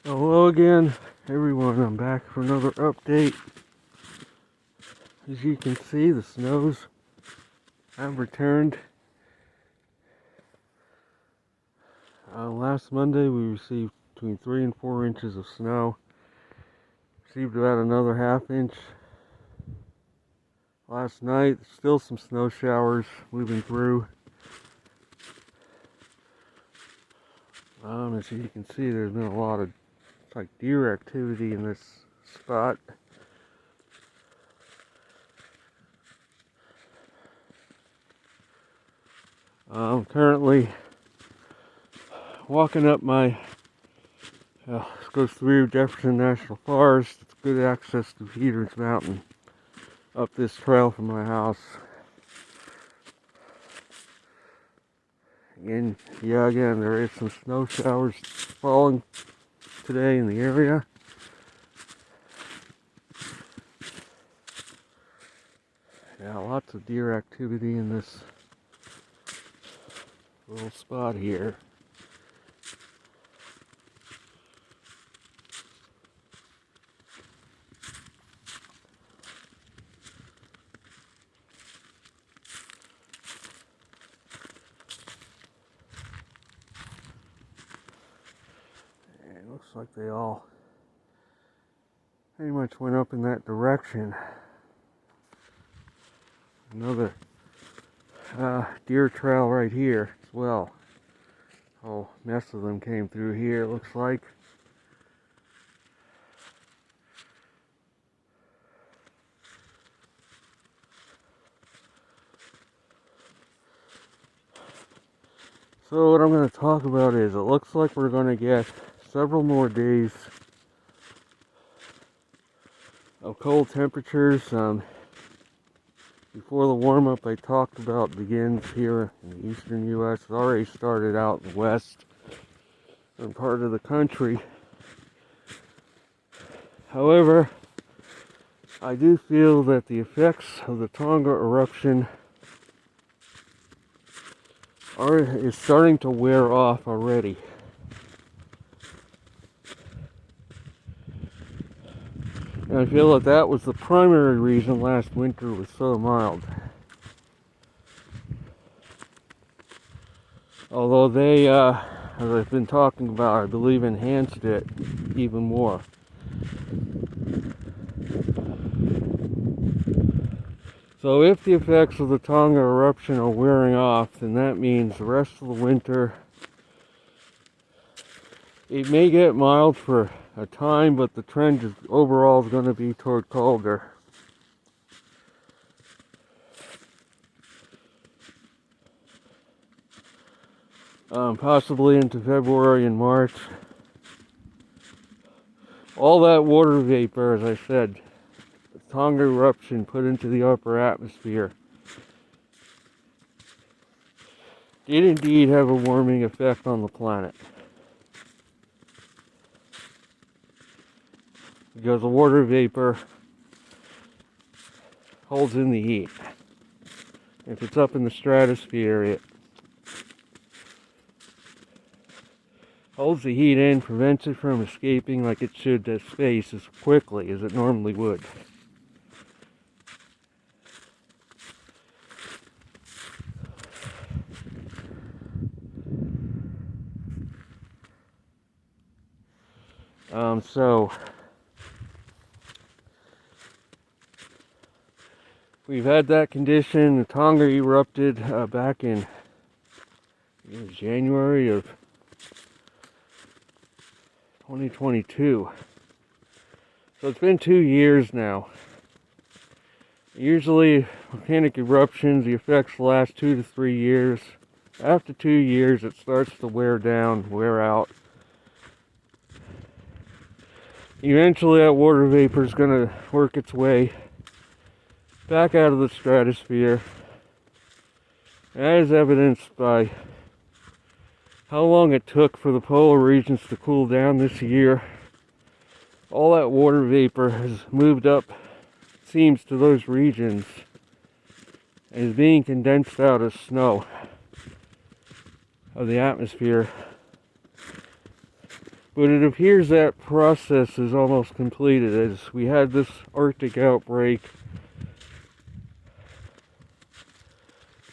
Hello again, everyone. I'm back for another update. As you can see, the snows have returned. Last Monday, we received between 3 and 4 inches of snow. Received about another half inch last night. Still some snow showers moving through. As you can see, there's been a lot of deer activity in this spot. I'm currently walking up this goes through Jefferson National Forest. It's good access to Peters Mountain up this trail from my house. And again, there is some snow showers falling today in the area. Yeah, lots of deer activity in this little spot here. And it looks like they all pretty much went up in that direction. Another deer trail right here as well. A whole mess of them came through here, it looks like. So what I'm going to talk about is, it looks like we're going to get several more days of cold temperatures. Before the warm-up I talked about begins here in the eastern U.S. It's already started out in the west and part of the country. However, I do feel that the effects of the Tonga eruption is starting to wear off already. And I feel that was the primary reason last winter was so mild. Although they, as I've been talking about, I believe enhanced it even more. So if the effects of the Tonga eruption are wearing off, then that means the rest of the winter, it may get mild for a time, but the trend overall is going to be toward colder. Possibly into February and March. All that water vapor, as I said, the Tonga eruption put into the upper atmosphere, did indeed have a warming effect on the planet. Because the water vapor holds in the heat. If it's up in the stratosphere, it holds the heat in, prevents it from escaping like it should to space as quickly as it normally would. So we've had that condition. The Tonga erupted back in January of 2022. So it's been 2 years now. Usually volcanic eruptions, the effects last 2 to 3 years. After 2 years it starts to wear down, wear out. Eventually that water vapor is going to work its way back out of the stratosphere, as evidenced by how long it took for the polar regions to cool down this year. All that water vapor has moved up, it seems, to those regions and is being condensed out as snow of the atmosphere But it appears that process is almost completed, as we had this Arctic outbreak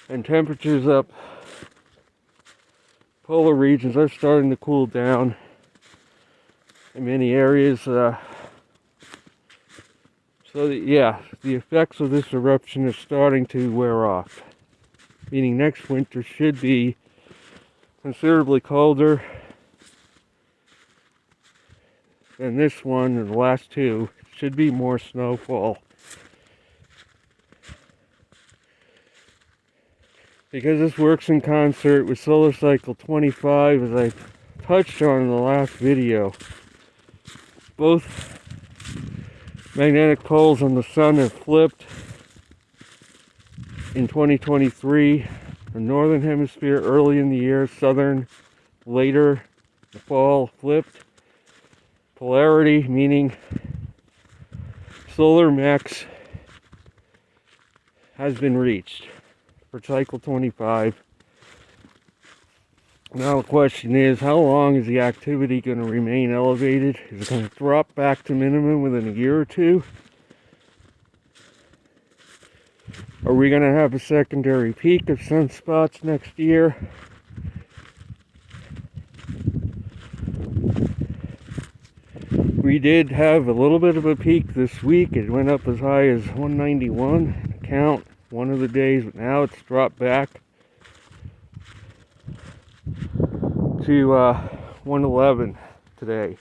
and temperatures up. Polar regions are starting to cool down in many areas. Yeah, the effects of this eruption are starting to wear off. Meaning next winter should be considerably colder than this one, and the last two. Should be more snowfall. Because this works in concert with solar cycle 25, as I touched on in the last video. Both magnetic poles on the sun have flipped in 2023. The northern hemisphere early in the year, southern later, the fall flipped. Polarity, meaning solar max, has been reached for cycle 25. Now the question is, how long is the activity going to remain elevated? Is it going to drop back to minimum within a year or two? Are we going to have a secondary peak of sunspots next year? We did have a little bit of a peak this week. It went up as high as 191 count one of the days, but now it's dropped back to 111 today.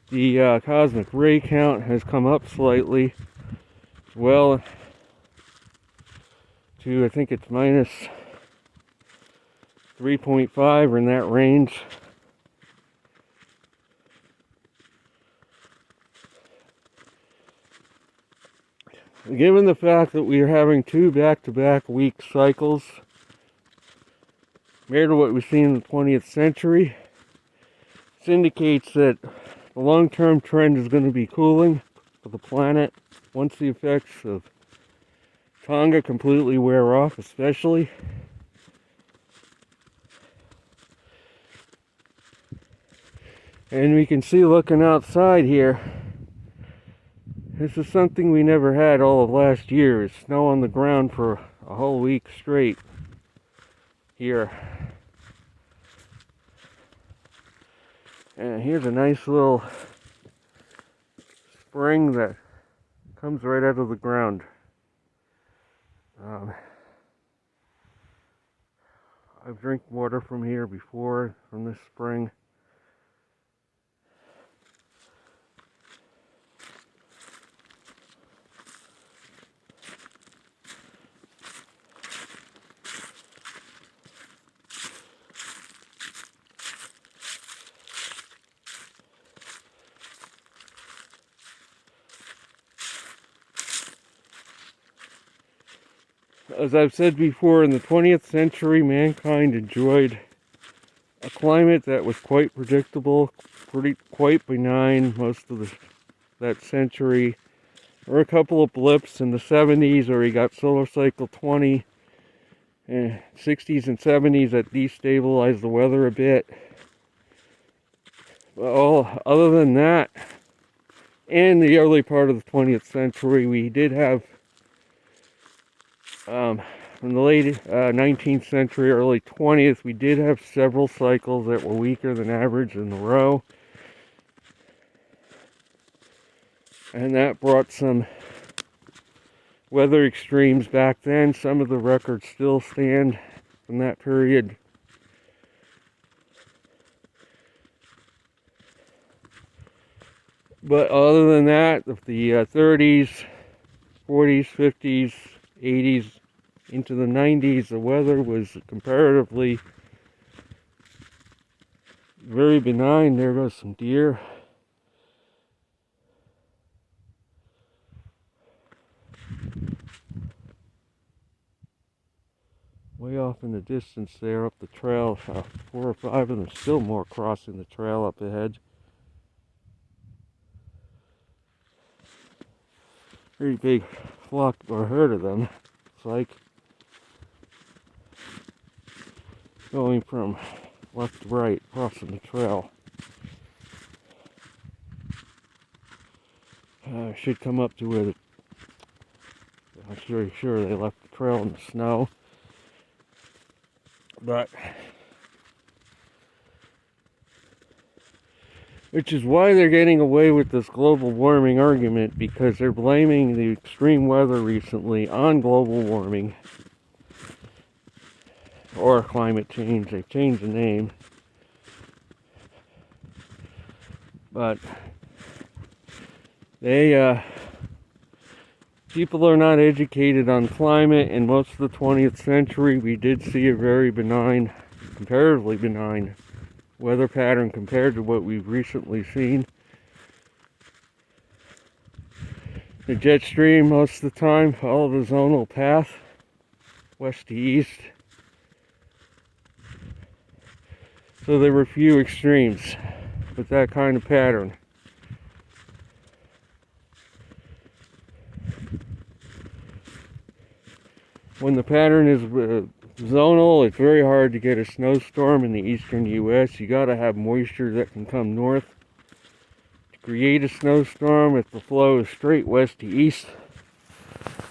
The cosmic ray count has come up slightly, well, to I think it's minus 3.5 or in that range. Given the fact that we are having two back-to-back week cycles, compared to what we've seen in the 20th century, this indicates that the long-term trend is going to be cooling for the planet once the effects of Tonga completely wear off, especially. And we can see, looking outside here, this is something we never had all of last year, is snow on the ground for a whole week straight here. And here's a nice little spring that comes right out of the ground. I've drank water from here before, from this spring. As I've said before, in the 20th century, mankind enjoyed a climate that was quite predictable, quite benign most of that century. There were a couple of blips in the 70s where we got solar cycle 20, and 60s and 70s that destabilized the weather a bit. Well, other than that, in the early part of the 20th century, we did have in the late 19th century, early 20th, we did have several cycles that were weaker than average in a row. And that brought some weather extremes back then. Some of the records still stand from that period. But other than that, the 30s, 40s, 50s, 80s, into the 90s, the weather was comparatively very benign. There goes some deer. Way off in the distance there, up the trail, 4 or 5 of them, still more crossing the trail up ahead. Very big flock or herd of them. It's like going from left to right, crossing the trail. Should come up to where I'm pretty sure they left the trail in the snow. But which is why they're getting away with this global warming argument, because they're blaming the extreme weather recently on global warming or climate change. They've changed the name. But people are not educated on climate. In most of the 20th century, we did see a very benign, comparatively benign weather pattern compared to what we've recently seen. The jet stream most of the time followed a zonal path, west to east. So there were few extremes with that kind of pattern. When the pattern is zonal, it's very hard to get a snowstorm in the eastern U.S. You got to have moisture that can come north to create a snowstorm. If the flow is straight west to east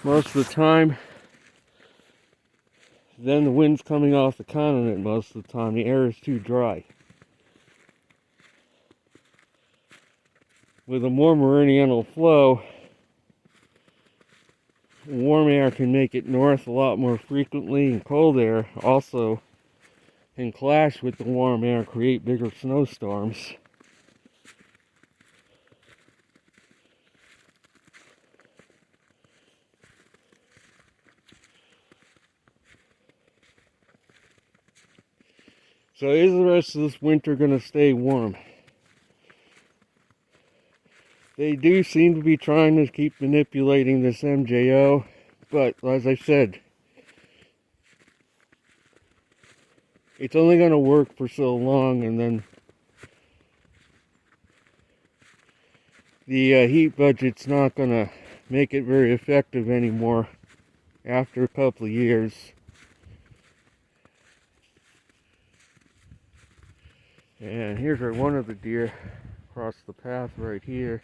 most of the time, then the wind's coming off the continent most of the time. The air is too dry. With a more meridional flow, warm air can make it north a lot more frequently, and cold air also can clash with the warm air and create bigger snowstorms. So is the rest of this winter going to stay warm? They do seem to be trying to keep manipulating this MJO, but as I said, it's only going to work for so long, and then the heat budget's not going to make it very effective anymore after a couple of years. And here's where one of the deer crossed the path right here.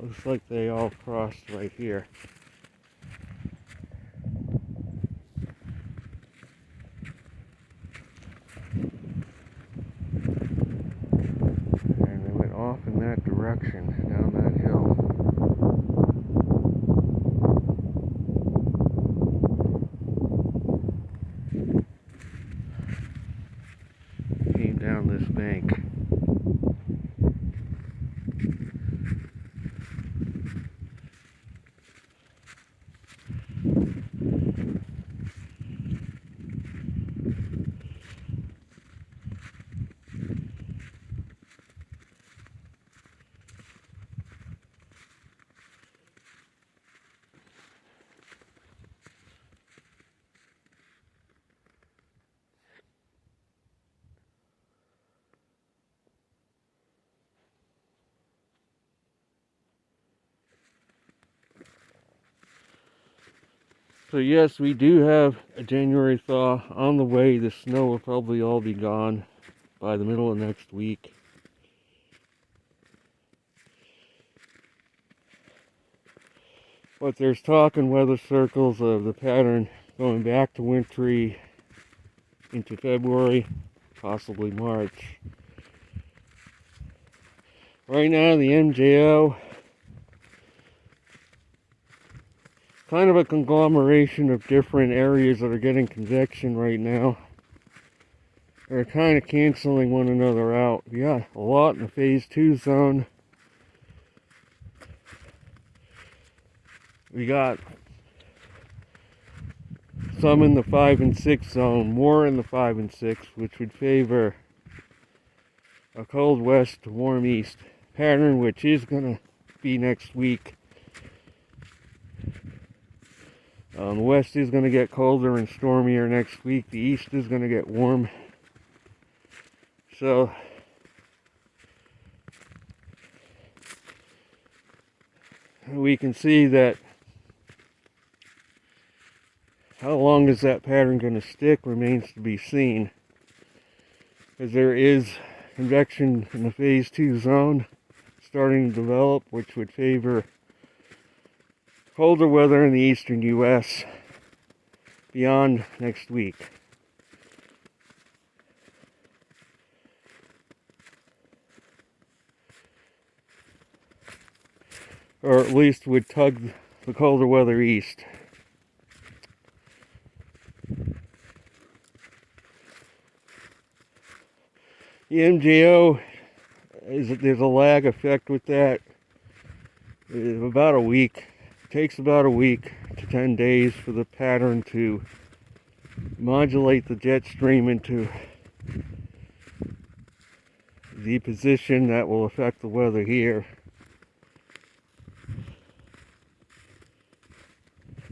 Looks like they all crossed right here. And they went off in that direction, down that hill. Came down this bank. So yes, we do have a January thaw on the way. The snow will probably all be gone by the middle of next week. But there's talk in weather circles of the pattern going back to wintry into February, possibly March. Right now, the MJO, kind of a conglomeration of different areas that are getting convection right now. They're kind of canceling one another out. We got a lot in the phase 2 zone. We got some in the 5 and 6 zone, more in the 5 and 6, which would favor a cold west to warm east pattern, which is going to be next week. The west is going to get colder and stormier next week. The east is going to get warm. So we can see that How long is that pattern going to stick remains to be seen, as there is convection in the phase 2 zone starting to develop, which would favor colder weather in the eastern U.S. beyond next week. Or at least would tug the colder weather east. The MJO, there's a lag effect with that. It's about a week. It takes about a week to 10 days for the pattern to modulate the jet stream into the position that will affect the weather here.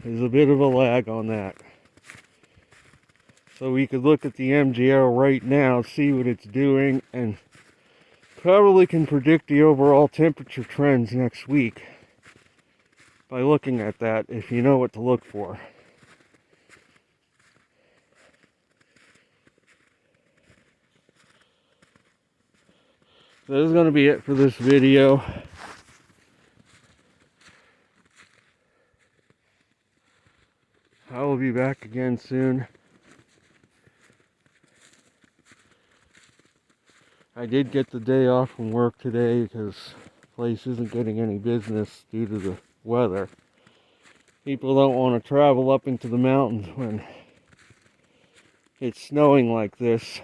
There's a bit of a lag on that. So we could look at the MJO right now, see what it's doing, and probably can predict the overall temperature trends next week by looking at that, if you know what to look for. So this is going to be it for this video. I will be back again soon. I did get the day off from work today because the place isn't getting any business due to the weather. People don't want to travel up into the mountains when it's snowing like this.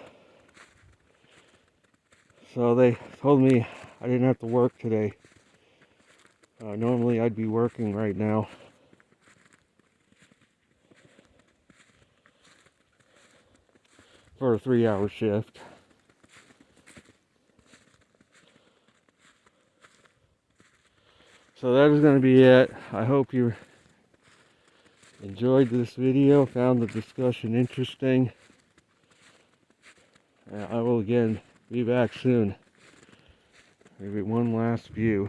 So they told me I didn't have to work today. Normally I'd be working right now. For a 3-hour shift. So that is going to be it. I hope you enjoyed this video, found the discussion interesting. I will again be back soon. Maybe one last view.